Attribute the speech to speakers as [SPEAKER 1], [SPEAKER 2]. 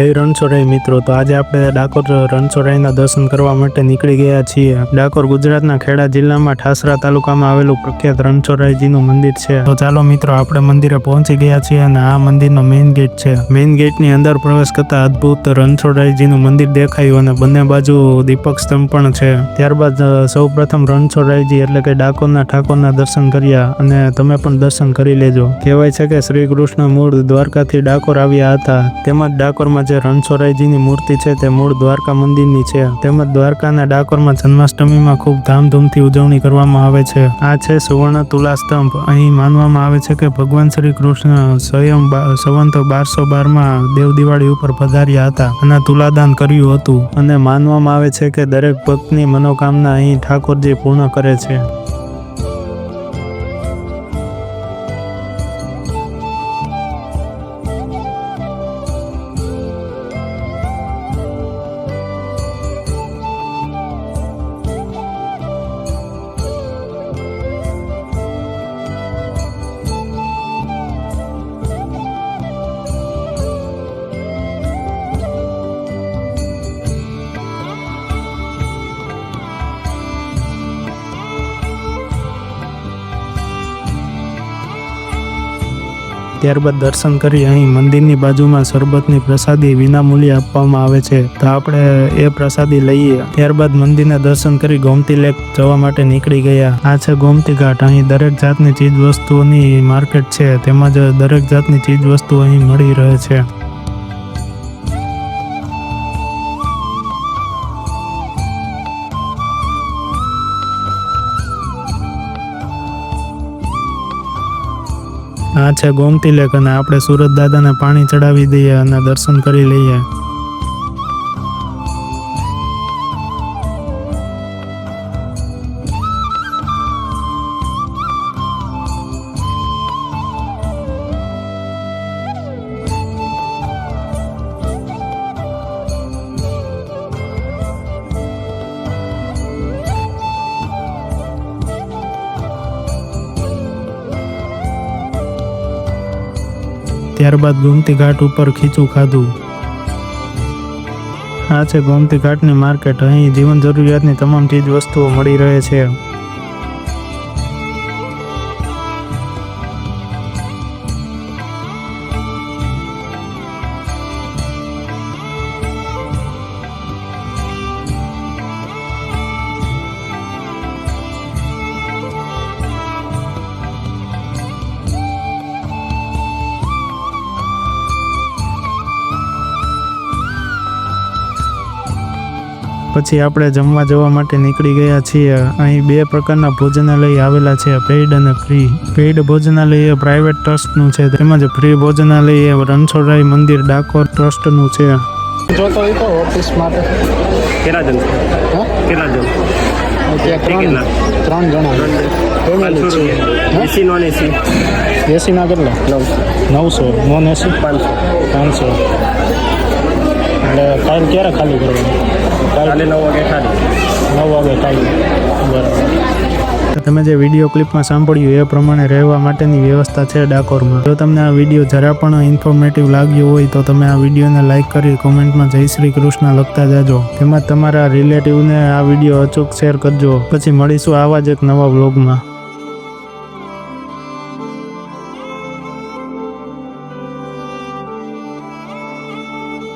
[SPEAKER 1] જય રણછોડરાય મિત્રો, તો આજે આપણે ડાકોર રણછોડરાયના દર્શન કરવા માટે નીકળી ગયા છીએ. ડાકોર ગુજરાતના ખેડા જિલ્લામાં ઠાસરા તાલુકામાં આવેલું પ્રખ્યાત રણછોડરાયજીનું મંદિર છે. તો ચાલો મિત્રો, આપણે મંદિરે પહોંચી ગયા છીએ અને આ મંદિરનો મેઇન ગેટ છે. મેઇન ગેટની અંદર પ્રવેશ કરતા અદ્ભુત રણછોડરાયજીનું મંદિર દેખાયું અને બંને બાજુ દીપક સ્તંભ પણ છે. ત્યારબાદ સૌ પ્રથમ રણછોડરાયજી એટલે કે ડાકોરના ઠાકોરના દર્શન કર્યા અને તમે પણ દર્શન કરી લેજો. કહેવાય છે કે શ્રી કૃષ્ણ મૂળ દ્વારકાથી ડાકોર આવ્યા હતા. તેમજ ડાકોરમાં જે રણછોડરાયજીની મૂર્તિ છે તે મૂળ દ્વારકા મંદિરની છે. તેમજ દ્વારકાના ડાકોરમાં જન્માષ્ટમીમાં ખૂબ ધામધૂમથી ઉજવણી કરવામાં આવે છે. આ છે સુવર્ણ તુલા સ્તંભ. અહીં માનવામાં આવે છે કે ભગવાન શ્રી કૃષ્ણ સ્વયં સંવંત 1212માં દેવ દિવાળી ઉપર પધાર્યા હતા અને તુલાદાન કર્યું હતું અને માનવામાં આવે છે કે દરેક ભક્તની મનોકામના અહીં ઠાકોરજી પૂર્ણ કરે છે. ત્યારબાદ દર્શન કરી અહીં મંદિરની બાજુમાં શરબતની પ્રસાદી વિનામૂલ્યે આપવામાં આવે છે, તો આપણે એ પ્રસાદી લઈએ. ત્યારબાદ મંદિરના દર્શન કરી ગોમતી લેક જવા માટે નીકળી ગયા. આ છે ગોમતી ઘાટ. અહીં દરેક જાતની ચીજ વસ્તુઓની માર્કેટ છે, તેમજ દરેક જાતની ચીજ વસ્તુ અહીં મળી રહે છે. આ છે ગોમતી લેક અને આપણે સુરત દાદાને પાણી ચડાવી દઈએ અને દર્શન કરી લઈએ. ત્યારબાદ ગોમતી ઘાટ ઉપર ખીચું ખાધું. આ છે ગોમતી ઘાટની માર્કેટ. અહીં જીવન જરૂરિયાતની તમામ ચીજ વસ્તુઓ મળી રહે છે. પછી આપણે જમવા જવા માટે નીકળી ગયા છીએ. અહીં બે પ્રકારના ભોજનાલય આવેલા છે, પેઇડ અને ફ્રી. પેઇડ ભોજનાલય એ પ્રાઇવેટ ટ્રસ્ટનું છે, તેમજ ફ્રી ભોજનાલય એ રણછોડરાય મંદિર ડાકોર ટ્રસ્ટનું છે.
[SPEAKER 2] જોતો હોય તો ઓફિસ માટે
[SPEAKER 3] કેટલા જણ? કેટલા જણ?
[SPEAKER 2] ત્રણ જણા ફેમિલી છે.
[SPEAKER 3] AC non AC?
[SPEAKER 2] એસીના કેટલા? 900. Non AC 500. એટલે ટાઈમ ક્યારે ખાલી કરવાનો?
[SPEAKER 3] કાલે 9 વાગે ખાલી.
[SPEAKER 2] 9 વાગે ખાલી. બરાબર.
[SPEAKER 1] તમે જે વિડીયો ક્લિપમાં સાંભળ્યું એ પ્રમાણે રહેવા માટેની વ્યવસ્થા છે ડાકોરમાં. જો તમને આ વિડીયો જરા પણ ઇન્ફોર્મેટિવ લાગ્યો હોય તો તમે આ વિડીયોને લાઇક કરી કોમેન્ટમાં જય શ્રી કૃષ્ણ લખતા જાજો. તેમજ તમારા રિલેટિવને આ વિડીયો અચૂક શેર કરજો. પછી મળીશું આવા જ એક નવા વ્લોગમાં.